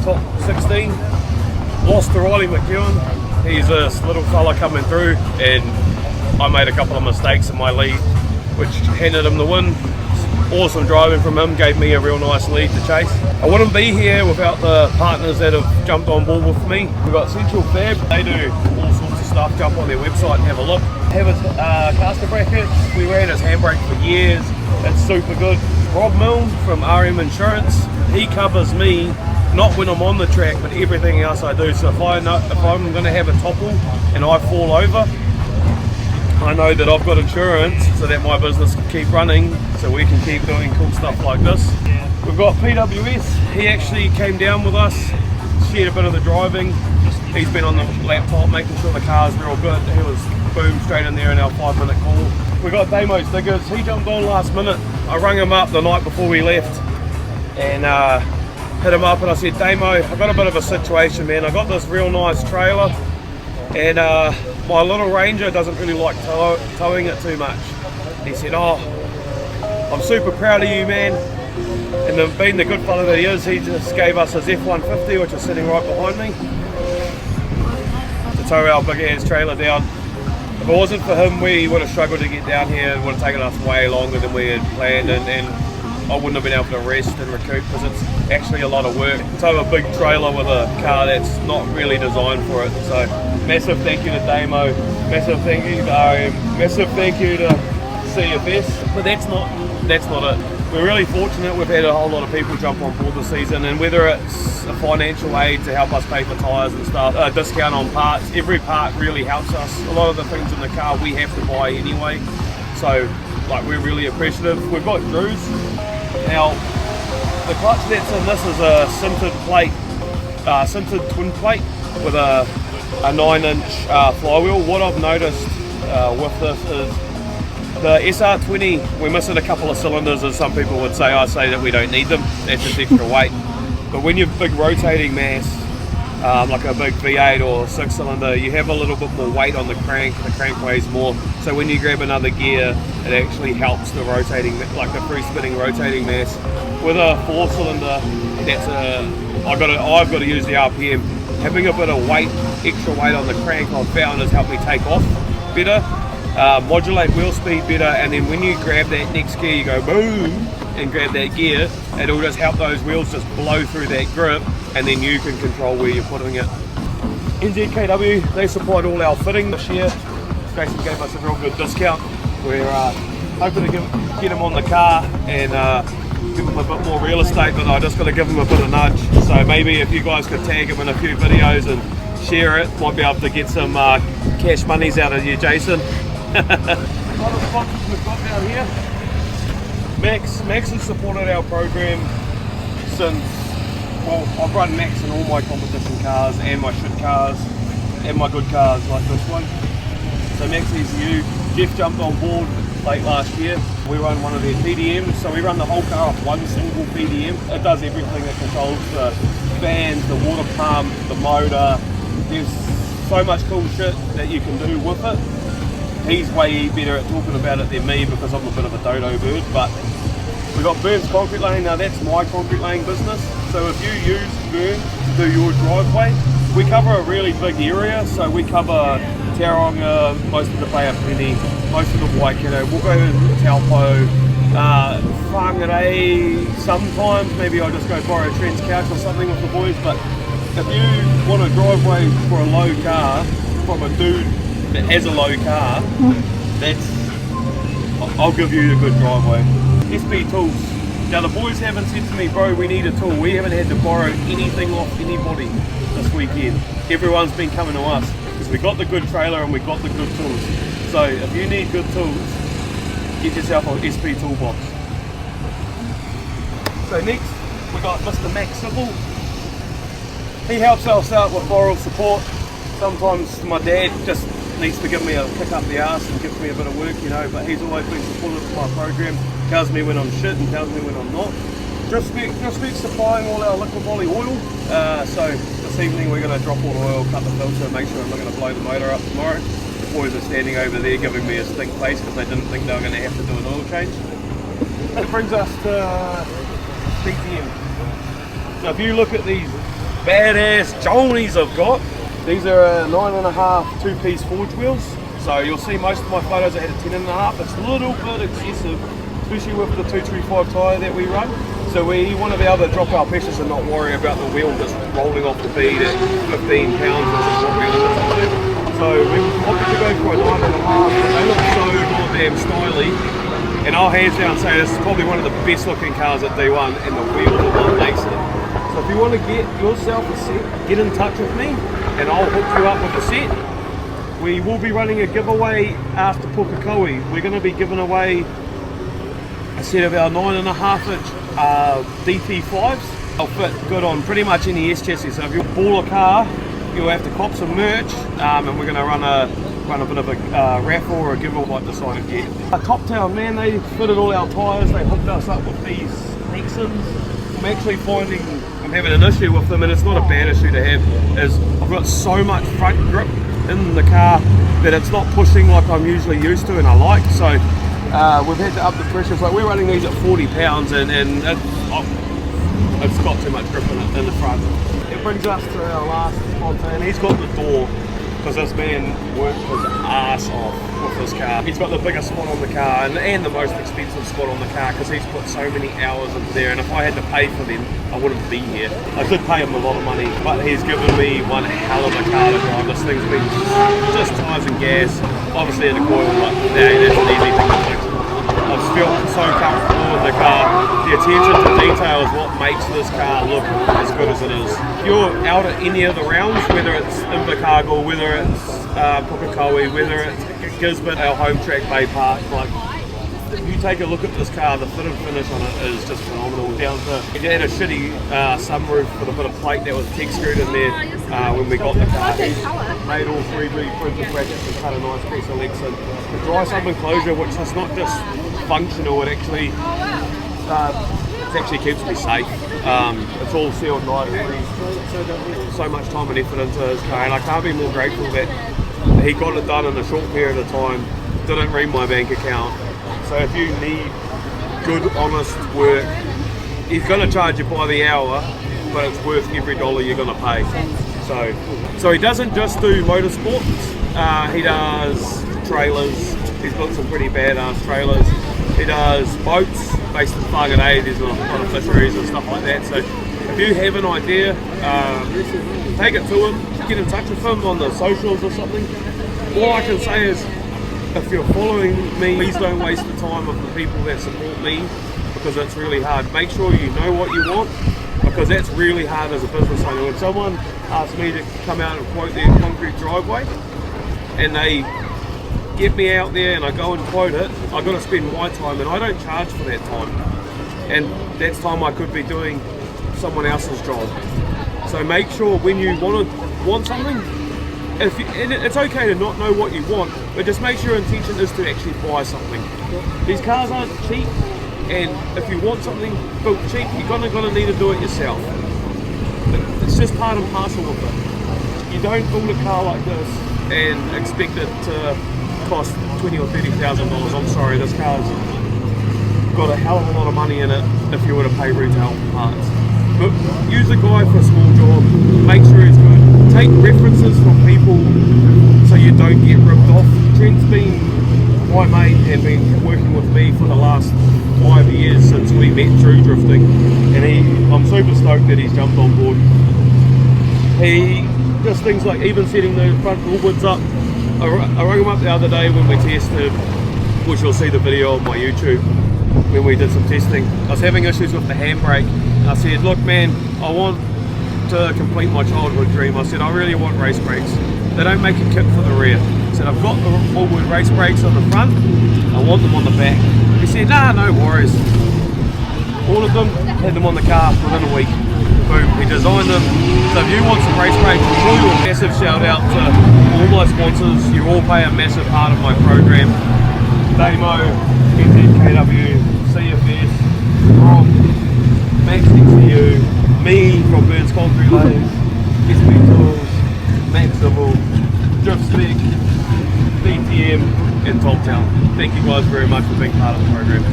top 16. Lost to Riley McEwen. He's this little fella coming through, and I made a couple of mistakes in my lead, which handed him the win. Awesome driving from him, gave me a real nice lead to chase. I wouldn't be here without the partners that have jumped on board with me. We've got Central Fab, they do all sorts of stuff. Jump on their website and have a look. Have his caster bracket, we ran his handbrake for years, it's super good. Rob Milne from RM Insurance, he covers me, not when I'm on the track, but everything else I do. So if I'm going to have a topple and I fall over, I know that I've got insurance so that my business can keep running, so we can keep doing cool stuff like this. We've got PWS, he actually came down with us, shared a bit of the driving. He's been on the laptop making sure the car's real good. He was boom straight in there in our 5-minute call. We got Damo's Diggers, he jumped on last minute. I rang him up the night before we left and hit him up and I said, Damo, I've got a bit of a situation, man. I got this real nice trailer and my little Ranger doesn't really like towing it too much. He said, oh, I'm super proud of you, man. And then being the good fella that he is, he just gave us his F150, which is sitting right behind me, to tow our big ass trailer down. If it wasn't for him, we would have struggled to get down here. It would have taken us way longer than we had planned, and I wouldn't have been able to rest and recoup because it's actually a lot of work. Tow a big trailer with a car that's not really designed for it. So massive thank you to Damo, massive thank you to RM, massive thank you to CFS. But that's not it. We're really fortunate. We've had a whole lot of people jump on board this season, and whether it's a financial aid to help us pay for tyres and stuff, a discount on parts, every part really helps us. A lot of the things in the car we have to buy anyway, so like we're really appreciative. We've got Drews. Now the clutch that's in this is a sintered plate, sintered twin plate with a 9-inch flywheel. What I've noticed with this is the SR20, we're missing a couple of cylinders, as some people would say. I say that we don't need them, that's just extra weight. But when you've big rotating mass, like a big V8 or 6-cylinder, you have a little bit more weight on the crank weighs more. So when you grab another gear, it actually helps the rotating, like the free spinning rotating mass. With a 4-cylinder, I've got to use the RPM. Having a bit of weight, extra weight on the crank, I've found has helped me take off better. Modulate wheel speed better, and then when you grab that next gear you go boom and grab that gear, it'll just help those wheels just blow through that grip, and then you can control where you're putting it. NZKW, they supplied all our fitting this year. Jason gave us a real good discount. We're hoping to get him on the car and give him a bit more real estate, but I just got to give him a bit of nudge. So maybe if you guys could tag him in a few videos and share it, might be able to get some cash monies out of you, Jason. A lot of sponsors we've got down here. Max has supported our program since, well, I've run Max in all my competition cars and my shit cars and my good cars like this one. So Max is new. Jeff jumped on board late last year. We run one of their PDMs, so we run the whole car off one single PDM. It does everything. It controls the fans, the water pump, the motor. There's so much cool shit that you can do with it. He's way better at talking about it than me because I'm a bit of a dodo bird. But we've got Burns Concrete Lane. Now that's my concrete laying business. So if you use Burns to do your driveway, we cover a really big area. So we cover Tauranga, most of the Bay of Plenty, most of the Waikato. We'll go to Taupo, Whangarei sometimes. Maybe I'll just go borrow a Trent's couch or something with the boys. But if you want a driveway for a low car from a dude that has a low car, I'll give you a good driveway. SP Tools. Now the boys haven't said to me, bro, we need a tool. We haven't had to borrow anything off anybody this weekend. Everyone's been coming to us because we got the good trailer and we got the good tools. So if you need good tools, get yourself an SP toolbox. So next we got Mr. Max Civil. He helps us out with moral support. Sometimes my dad just needs to give me a kick up the arse and gives me a bit of work, you know, but he's always been supportive of my program, tells me when I'm shit and tells me when I'm not. Just supplying all our liquid moly oil, so this evening we're going to drop all the oil, cut the filter and make sure I'm not going to blow the motor up tomorrow. The boys are standing over there giving me a stink face because they didn't think they were going to have to do an oil change. That brings us to DTM. So if you look at these badass Jonies I've got. These are 9.5 two-piece forge wheels. So you'll see most of my photos I had a 10.5. It's a little bit excessive, especially with the 225 tyre that we run. So we want to be able to drop our pressures and not worry about the wheel just rolling off the bead at 15 pounds, which is what we do. So we opted to go for a 9.5. They look so goddamn stylish. And I'll hands down say this is probably one of the best looking cars at D1, and the wheels are what makes it. So if you want to get yourself a set, get in touch with me and I'll hook you up with a set. We will be running a giveaway after Pukekohe. We're going to be giving away a set of our 9.5 inch DP5s. They'll fit good on pretty much any S chassis. So if you ball a car, you'll have to cop some merch, and we're going to run a bit of a raffle or a giveaway like decided yet. Top Town, man, they fitted all our tyres. They hooked us up with these Nexons. I'm actually finding I'm having an issue with them, and it's not a bad issue to have, is I've got so much front grip in the car that it's not pushing like I'm usually used to and I like. So we've had to up the pressures. Like we're running these at 40 pounds and it's got too much grip in it in the front. It brings us to our last sponsor, and he's got the door, because this man worked his ass off with this car. He's got the biggest spot on the car and the most expensive spot on the car, because he's put so many hours into there, and if I had to pay for them I wouldn't be here. I could pay him a lot of money, but he's given me one hell of a car to drive. This thing's been just tyres and gas, obviously in a coil, but that's an easy thing to fix. I've felt so comfortable with the car. The attention to detail is what makes this car look as good as it is. If you're out at any of the rounds, whether it's Invercargill, whether it's Pukekohe, whether it's Gisborne, our home track Bay Park, like, if you take a look at this car, the fit and finish on it is just phenomenal. Down to, it had a shitty sunroof with a bit of plate that was textured in there when we got the car. He made all 3D printed brackets and cut a nice piece of Lexan. The dry sub enclosure, which is not just functional, it actually keeps me safe. It's all sealed nicely. So much time and effort into his car, and I can't be more grateful that he got it done in a short period of time. Didn't read my bank account. So if you need good, honest work, he's going to charge you by the hour, but it's worth every dollar you're going to pay. So he doesn't just do motorsports, he does trailers. He's got some pretty badass trailers. He does boats based in Whangarei. There's a lot of fisheries and stuff like that. So if you have an idea, take it to him, get in touch with him on the socials or something. All I can say is, if you're following me, please don't waste the time of the people that support me, because it's really hard. Make sure you know what you want, because that's really hard as a business owner. When someone asks me to come out and quote their concrete driveway, and they get me out there and I go and quote it, I've got to spend my time, and I don't charge for that time. And that's time I could be doing someone else's job. So make sure when you want something, and it's okay to not know what you want, but just make sure your intention is to actually buy something. These cars aren't cheap, and if you want something built cheap, you're gonna need to do it yourself. It's just part and parcel of it. You don't build a car like this and expect it to cost $20,000 or $30,000. I'm sorry, this car's got a hell of a lot of money in it if you were to pay retail for parts. But use the guy for a small job, make sure he's good. Take references from people so you don't get ripped off. Trent's been my mate and been working with me for the last 5 years since we met through drifting, and I'm super stoked that he's jumped on board. He just things like even setting the front wheels up. I rang him up the other day when we tested, which you'll see the video on my YouTube, when we did some testing. I was having issues with the handbrake. I said, look man, I want to complete my childhood dream. I said, I really want race brakes. They don't make a kit for the rear. I said, I've got the forward race brakes on the front, I want them on the back. He said, nah, no worries. All of them, had them on the car within a week. Boom, he designed them. So if you want some race brakes, I'll do a massive shout out to all my sponsors. You all play a massive part of my program. Damo, NZKW, CFS, Rob, Max XCU, me from Burns Concrete Layers, SB Tools, Max Civil, Drift Spec, DTM, and Top Town. Thank you guys very much for being part of the program.